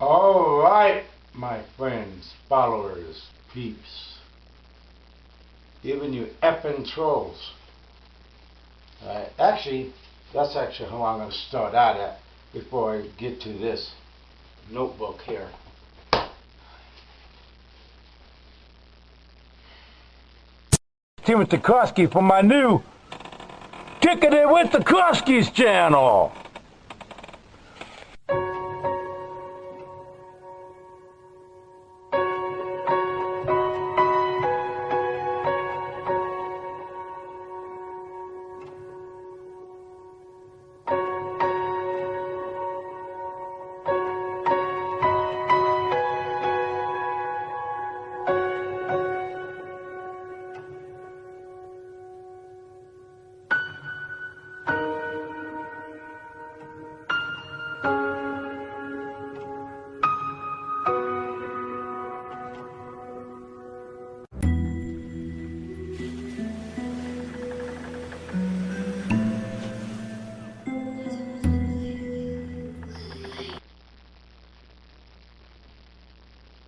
All right, my friends, followers, peeps, even you effing trolls. Actually, that's actually how I'm going to start out at before I get to this notebook here. Timothy Kerofsky for my new Kicking It with the Kerofskys channel.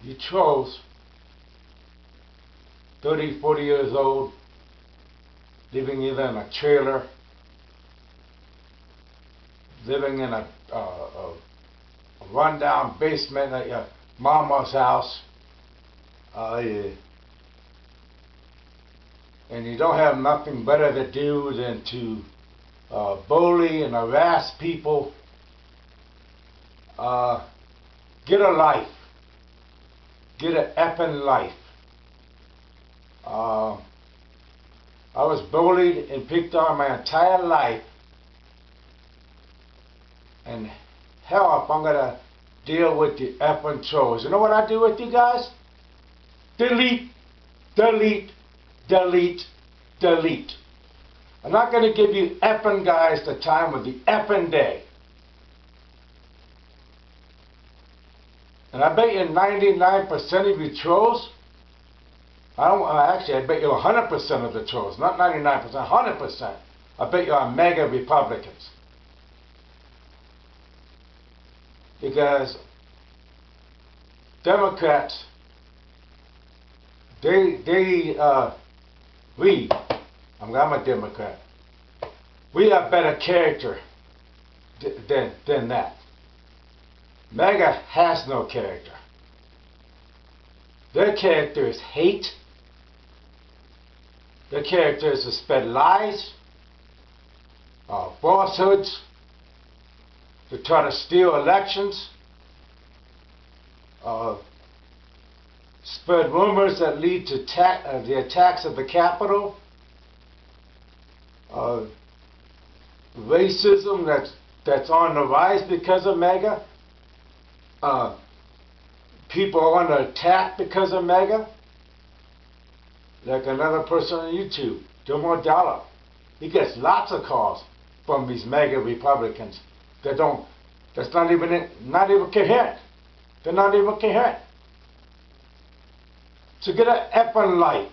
You trolls, 30, 40 years old, living either in a trailer, living in a rundown basement at your mama's house, and you don't have nothing better to do than to bully and harass people. Get a life. Get an effing life. I was bullied and picked on my entire life, and hell if I'm gonna deal with the effing trolls. You know what I do with you guys? Delete, delete, delete, delete. I'm not gonna give you effing guys the time of the effing day. And I bet you 99% of you trolls, actually I bet you 100% of the trolls, not 99%, 100%, I bet you are MAGA Republicans. Because Democrats, I'm a Democrat, we have better character than that. MAGA has no character. Their character is hate. Their character is to spread lies, falsehoods, to try to steal elections, spread rumors that lead to the attacks of the Capitol, racism that's on the rise because of MAGA. People are under attack because of MAGA. Like another person on YouTube, Tymon, he gets lots of calls from these MAGA Republicans that's not even coherent. They're not even coherent. So get an effing life.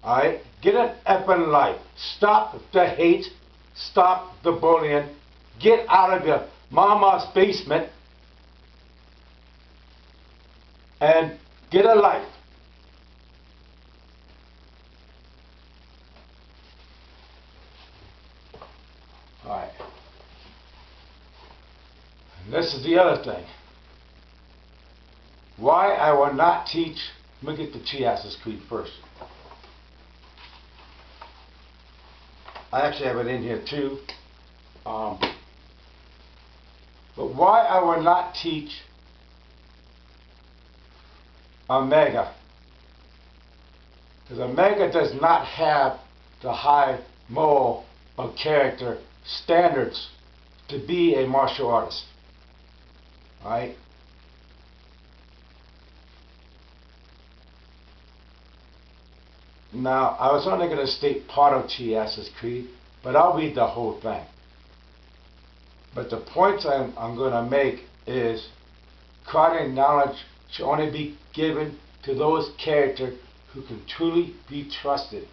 Alright? Get an effing life. Stop the hate. Stop the bullying. Get out of your mama's basement and get a life. Alright. And this is the other thing. Why I will not teach, let me get the Trias Creed first. I actually have it in here too. But why I will not teach a MAGA? Because a MAGA does not have the high moral or character standards to be a martial artist. Alright? Now, I was only going to state part of Trias Creed, but I'll read the whole thing. But the points I'm going to make is karate knowledge should only be given to those characters who can truly be trusted.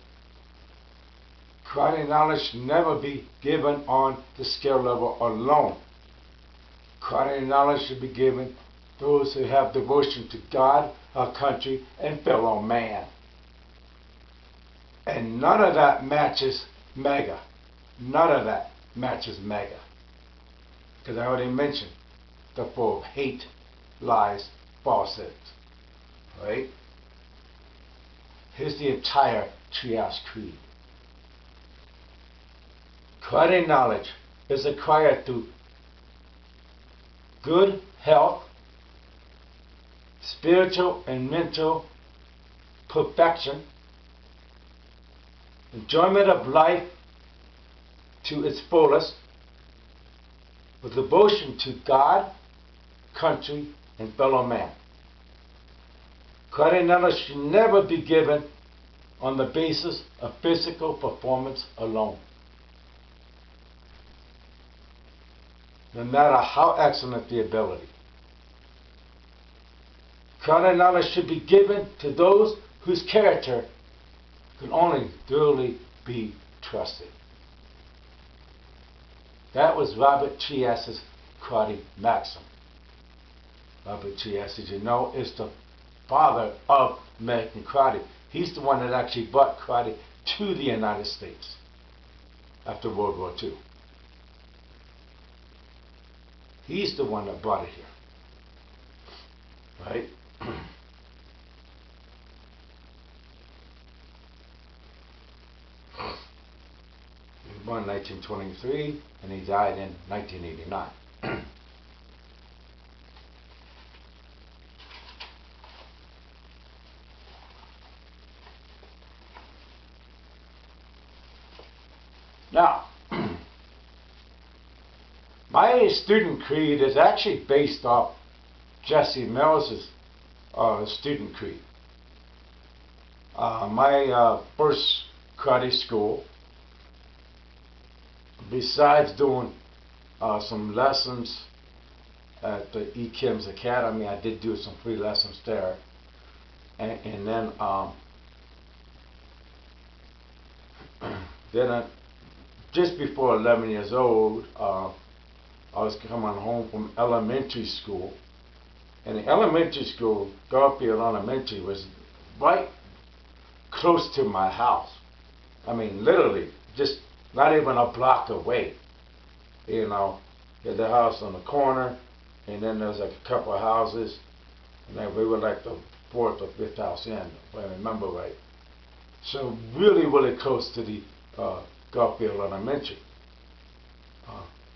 Karate knowledge should never be given on the skill level alone. Karate knowledge should be given those who have devotion to God, our country, and fellow man. And none of that matches MAGA. None of that matches MAGA. Because I already mentioned the full of hate, lies, falsehoods. Right? Here's the entire Trias Creed. Karate knowledge is acquired through good health, spiritual and mental perfection, enjoyment of life to its fullest, with devotion to God, country, and fellow man. Karate knowledge should never be given on the basis of physical performance alone. No matter how excellent the ability. Karate knowledge should be given to those whose character can only thoroughly be trusted. That was Robert Trias' Karate Maxum. Robert Trias, as you know, is the father of American karate. He's the one that actually brought karate to the United States after World War II. He's the one that brought it here. Right? He was born in 1923 and he died in 1989. Now, my student creed is actually based off Jesse Mills's student creed. My first karate school, besides doing some lessons at the E. Kim's Academy, I did do some free lessons there, and then just before 11 years old, I was coming home from elementary school, and the elementary school, Garfield Elementary, was right close to my house. I mean, literally, just not even a block away. You know, there's the house on the corner, and then there's like a couple of houses, and then we were like the fourth or fifth house in, if I remember right. So really, really close to the Garfield Elementary.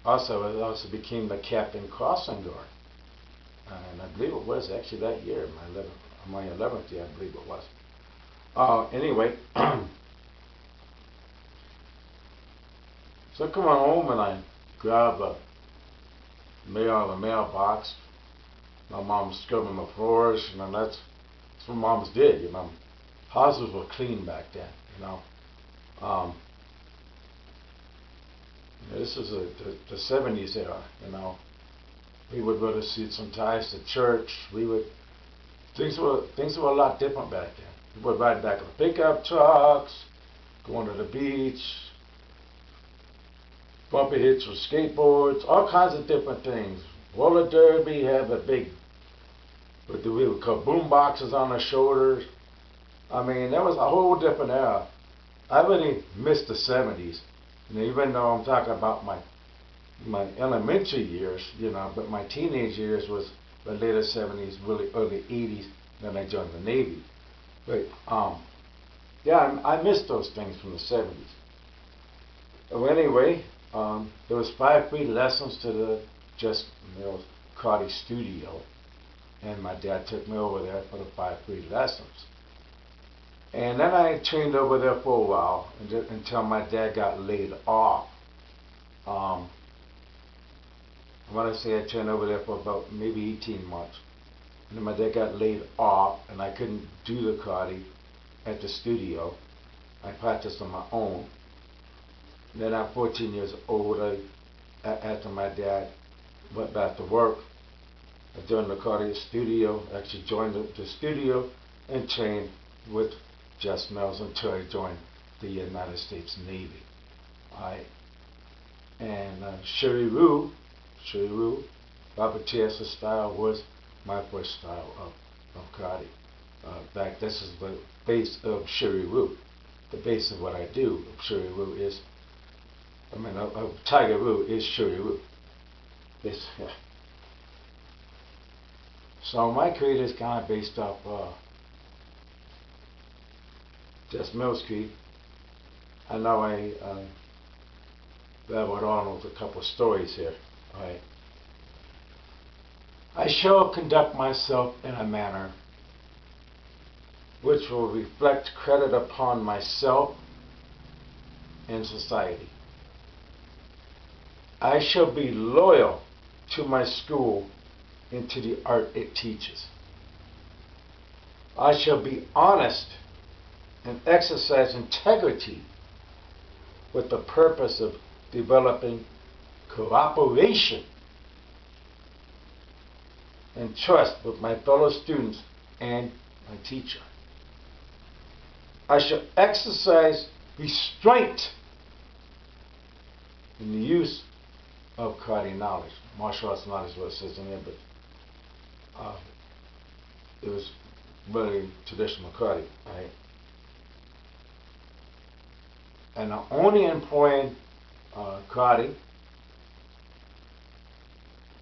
Also, I also became the captain crossing guard, and I believe it was actually that year, my 11th year, I believe it was. Anyway, so I come on home and I grab the mail in the mailbox. My mom's scrubbing the floors, and then that's what moms did, you know. Houses were clean back then, you know. This is the 70s era, you know. We would go to see some ties to church. Things were a lot different back then. We would ride back in the pickup trucks, going to the beach, bumpy hits with skateboards, all kinds of different things. Roller derby, have a big, what we would call boom boxes on our shoulders. I mean, that was a whole different era. I really missed the 70s. And even though I'm talking about my elementary years, you know, but my teenage years was the later 70s, really early 80s, then I joined the Navy. But, yeah, I missed those things from the 70s. Well, anyway, there was 5 free lessons to the Jess Mills Karate Studio, and my dad took me over there for the 5 free lessons. And then I trained over there for a while until my dad got laid off. When I say I trained over there for about maybe 18 months. And then my dad got laid off and I couldn't do the karate at the studio. I practiced on my own. And then at 14 years old, after my dad went back to work, I joined the karate studio, actually joined the studio and trained with Jess Mills until I joined the United States Navy. Alright. And Sherry Rue Robert Trias style was my first style of karate. This is the base of Shuri-Ryu. The base of what I do of Shuri-Ryu is, of Tiger-Ryu is Shuri-Ryu. This, yeah. So my creed is kind of based off Jess creed. I know I babbled on with a couple of stories here. Right. I shall conduct myself in a manner which will reflect credit upon myself and society. I shall be loyal to my school and to the art it teaches. I shall be honest and exercise integrity with the purpose of developing cooperation and trust with my fellow students and my teacher. I shall exercise restraint in the use of karate knowledge. Martial arts knowledge is what it says in there, but it was really traditional karate, right? And I'm only employing karate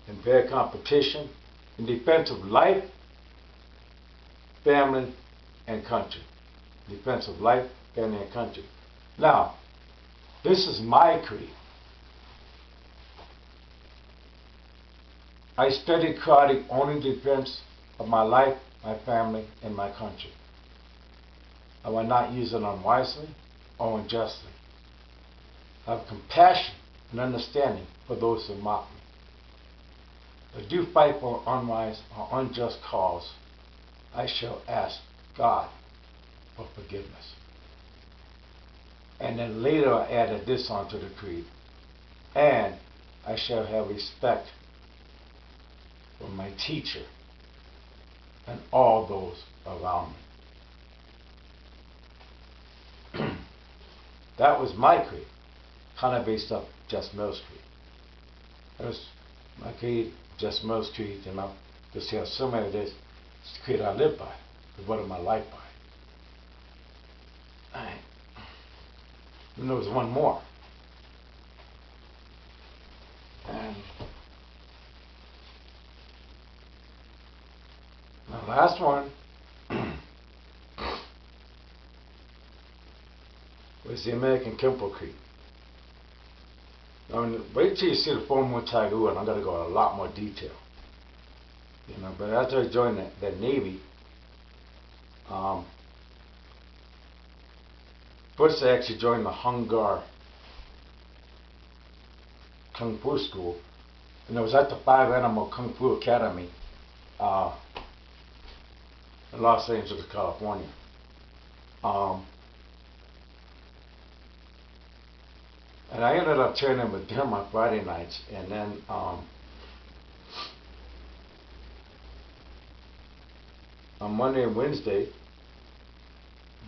in fair competition in defense of life, family, and country. Defense of life, family, and country. Now, this is my creed. I study karate only in defense of my life, my family, and my country. I will not use it unwisely or unjustly. I have compassion and understanding for those who mock me. If I do fight for an unwise or unjust cause, I shall ask God for forgiveness. And then later I added this onto the creed. And I shall have respect for my teacher and all those around me. That was my creed, kind of based off Jess Mills' creed. That was my creed, Jess Mills' creed, you know, to see how similar it is. It's the creed I live by, the word of my life by. Alright. Then there was one more. And the last one was the American Kenpo creed. Now, wait till you see the former Tiger, and I'm going to go into a lot more detail. You know, but after I joined the Navy, first I actually joined the Hungar Kung Fu School, and it was at the Five Animal Kung Fu Academy in Los Angeles, California. And I ended up training with them on Friday nights, and then on Monday and Wednesday,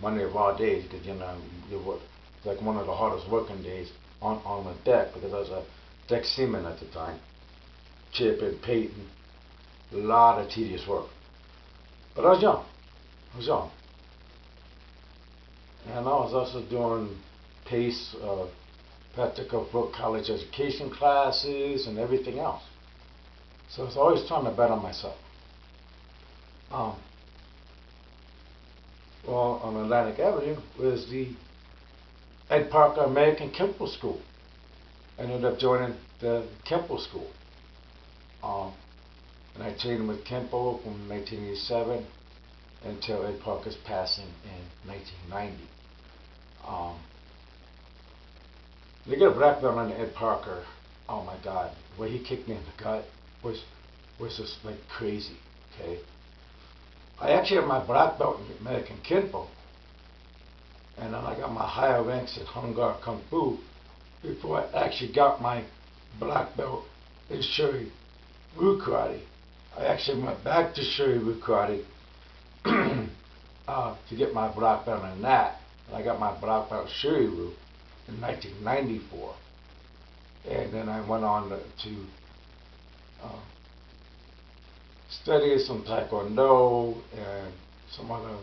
Monday of all days, because you know it was like one of the hardest working days on the deck, because I was a deck seaman at the time, chipping, painting, a lot of tedious work. But I was young. And I was also doing PACE, practical for college education classes and everything else. So I was always trying to better myself. Well, on Atlantic Avenue was the Ed Parker American Kenpo School. I ended up joining the Kenpo School. And I trained with Kenpo from 1987 until Ed Parker's passing in 1990. They get a black belt on Ed Parker. Oh my God, the way he kicked me in the gut was just like crazy. Okay, I actually have my black belt in American Kenpo, and then I got my higher ranks in Hungar Kung Fu before I actually got my black belt in Shuri-Ryu Karate. I actually went back to Shuri-Ryu Karate to get my black belt in that. And I got my black belt Shuri-Ryu in 1994, and then I went on to studied some Taekwondo and some other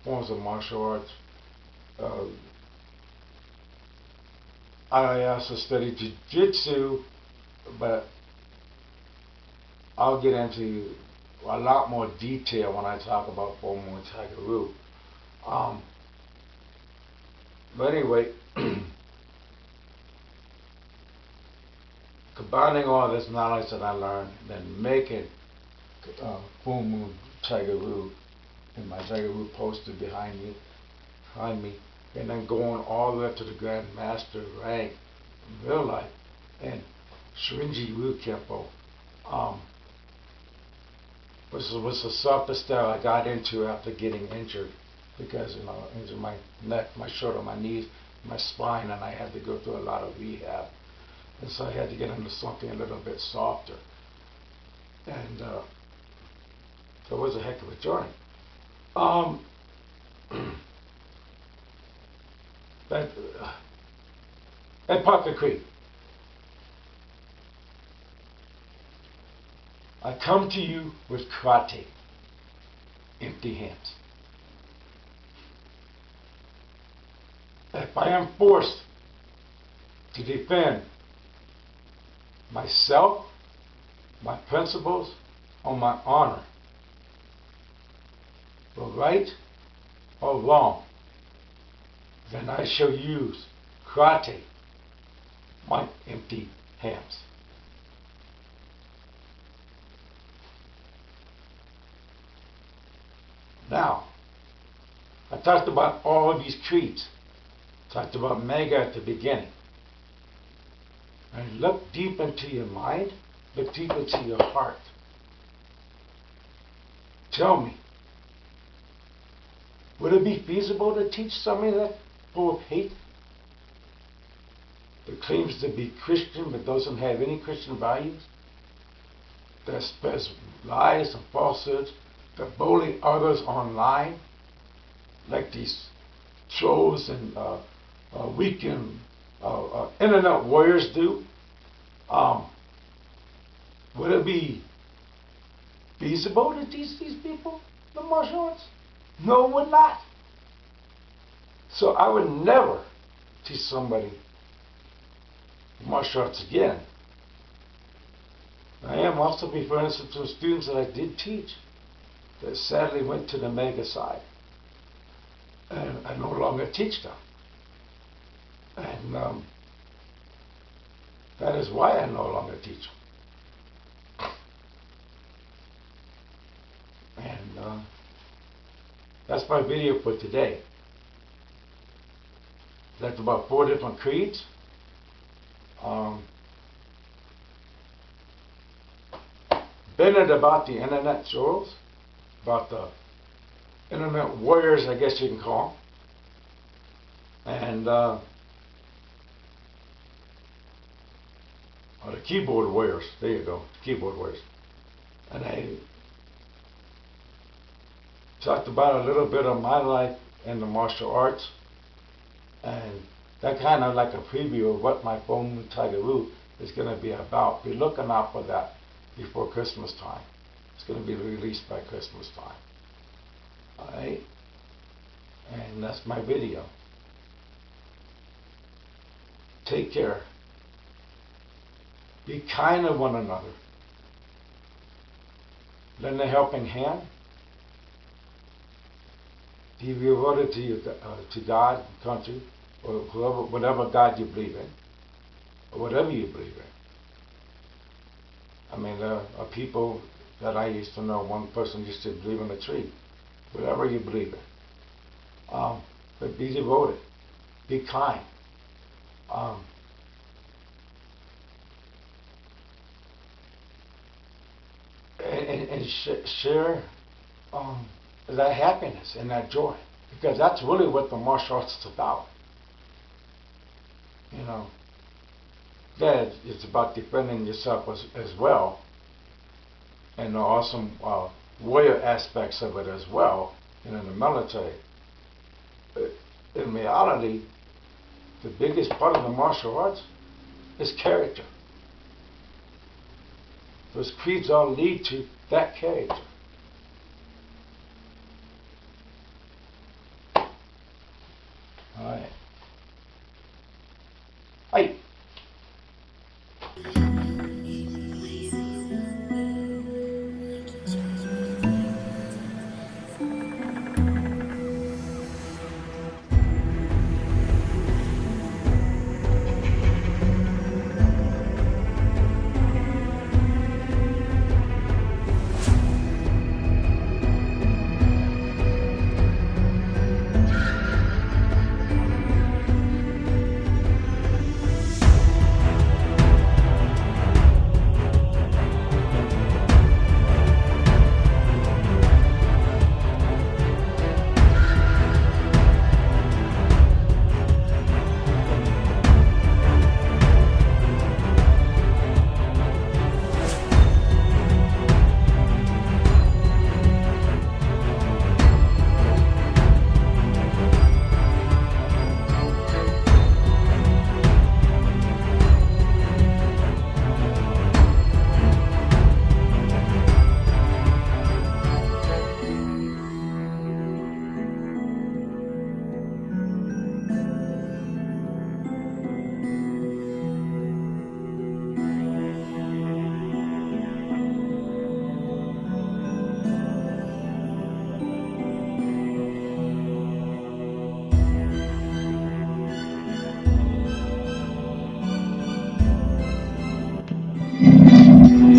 forms of martial arts. I also studied Jiu-Jitsu, but I'll get into a lot more detail when I talk about Formal Tiger. But anyway, combining all this knowledge that I learned, then making Full Moon Tiger and my Tiger poster behind me, and then going all the way up to the Grand Master rank in real life, and Shrinji Wu Kenpo, which was the softest style I got into after getting injured, because I injured my neck, my shoulder, my knees, my spine, and I had to go through a lot of rehab, and so I had to get into something a little bit softer, and so it was a heck of a journey. At Parker Creek, I come to you with karate, empty hands. If I am forced to defend myself, my principles, or my honor, for right or wrong, then I shall use karate, my empty hands. Now, I talked about all of these creeds. Talked about MAGA at the beginning. And look deep into your mind, look deep into your heart. Tell me, would it be feasible to teach somebody that full of hate, that claims to be Christian but doesn't have any Christian values, that spreads lies and falsehoods, that bully others online, like these trolls and weekend internet warriors do? Would it be feasible to teach these people the martial arts? No, it would not. So I would never teach somebody martial arts again. I am also referring to some students that I did teach that sadly went to the MAGA side, and I no longer teach them. And that is why I no longer teach them. And that's my video for today. That's about 4 different creeds. Been about the internet trolls, about the internet warriors, I guess you can call them, and or the keyboard warriors. There you go, keyboard warriors. And I talked about a little bit of my life in the martial arts, and that kind of like a preview of what my Full Tiger is going to be about. Be looking out for that before Christmas time. It's going to be released by Christmas time. Alright? And that's my video. Take care. Be kind to one another. Lend a helping hand. Be rewarded to God, country, or whoever, whatever God you believe in, or whatever you believe in. I mean, there are people that I used to know. One person used to believe in a tree. Whatever you believe in. But be devoted. Be kind. And share that happiness and that joy. Because that's really what the martial arts is about. You know, that it's about defending yourself as well, and the awesome warrior aspects of it as well, and in the military. In reality, the biggest part of the martial arts is character. Those creeds all lead to that cage. Alright. Hey.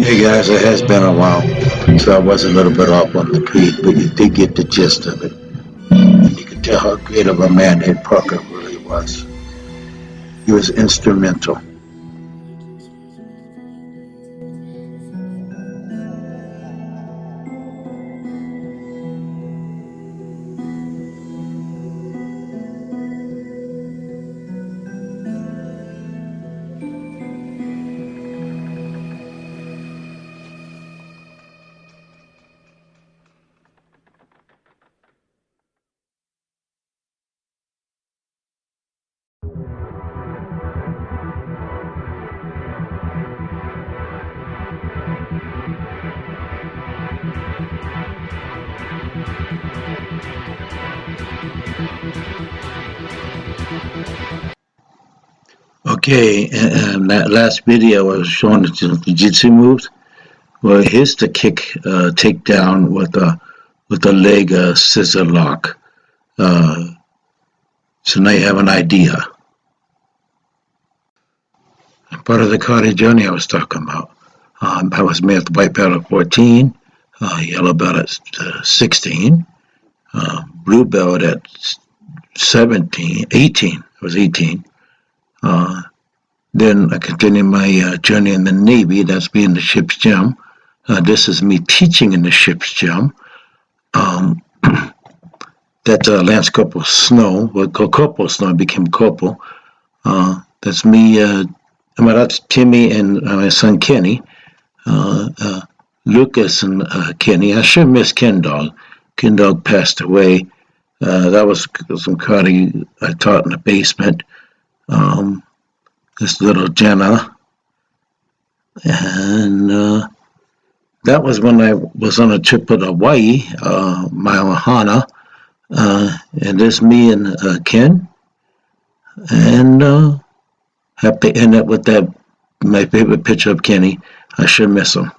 Hey guys, it has been a while, so I was a little bit off on the tweet, but you did get the gist of it. And you could tell how great of a man Ed Parker really was. He was instrumental. Okay, and that last video I was showing the jiu-jitsu moves. Well, here's the kick takedown with a leg scissor lock. So now you have an idea. Part of the karate journey I was talking about. I was made at the white belt at 14, yellow belt at 16, blue belt at 18. I was 18. Then I continued my journey in the Navy. That's me in the ship's gym. This is me teaching in the ship's gym. That Lance Corporal Snow, Corporal Snow, became Corporal. That's me. That's Timmy and my son Kenny. Lucas and Kenny. I sure miss Ken Dog. Ken Dog passed away. That was some karate I taught in the basement. This little Jenna. And that was when I was on a trip to Hawaii, Mailahana. And there's me and Ken. And have to end up with that, my favorite picture of Kenny. I sure miss him.